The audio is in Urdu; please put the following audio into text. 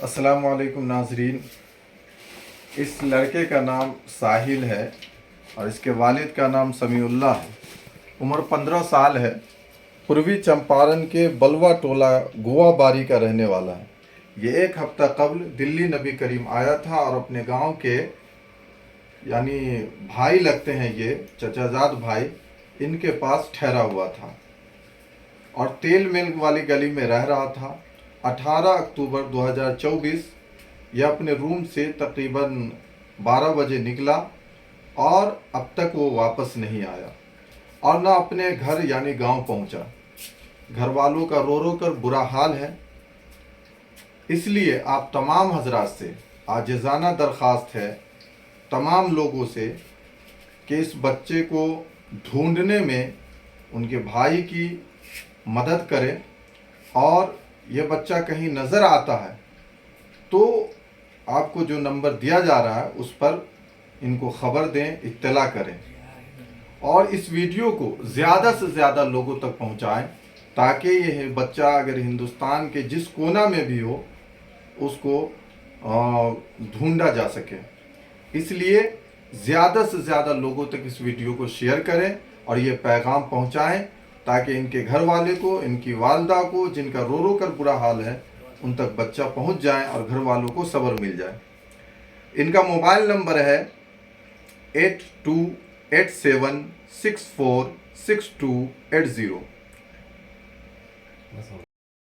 السلام علیکم ناظرین. اس لڑکے کا نام ساحل ہے اور اس کے والد کا نام سمیع اللہ ہے. عمر 15 سال ہے. پوروی چمپارن کے بلوا ٹولہ گوا باری کا رہنے والا ہے. یہ ایک ہفتہ قبل دلی نبی کریم آیا تھا اور اپنے گاؤں کے یعنی بھائی لگتے ہیں یہ چچا زاد بھائی، ان کے پاس ٹھہرا ہوا تھا اور تیل مل والی گلی میں رہ رہا تھا. 18 اکتوبر 2024 یہ اپنے روم سے تقریباً 12 بجے نکلا اور اب تک وہ واپس نہیں آیا اور نہ اپنے گھر یعنی گاؤں پہنچا. گھر والوں کا رو رو کر برا حال ہے. اس لیے آپ تمام حضرات سے عاجزانہ درخواست ہے، تمام لوگوں سے، کہ اس بچے کو ڈھونڈنے میں ان کے بھائی کی مدد کریں اور یہ بچہ کہیں نظر آتا ہے تو آپ کو جو نمبر دیا جا رہا ہے اس پر ان کو خبر دیں، اطلاع کریں اور اس ویڈیو کو زیادہ سے زیادہ لوگوں تک پہنچائیں تاکہ یہ بچہ اگر ہندوستان کے جس کونا میں بھی ہو اس کو ڈھونڈا جا سکے. اس لیے زیادہ سے زیادہ لوگوں تک اس ویڈیو کو شیئر کریں اور یہ پیغام پہنچائیں تاکہ ان کے گھر والے کو، ان کی والدہ کو، جن کا رو رو کر برا حال ہے، ان تک بچہ پہنچ جائیں اور گھر والوں کو صبر مل جائے. ان کا موبائل نمبر ہے 8287646280.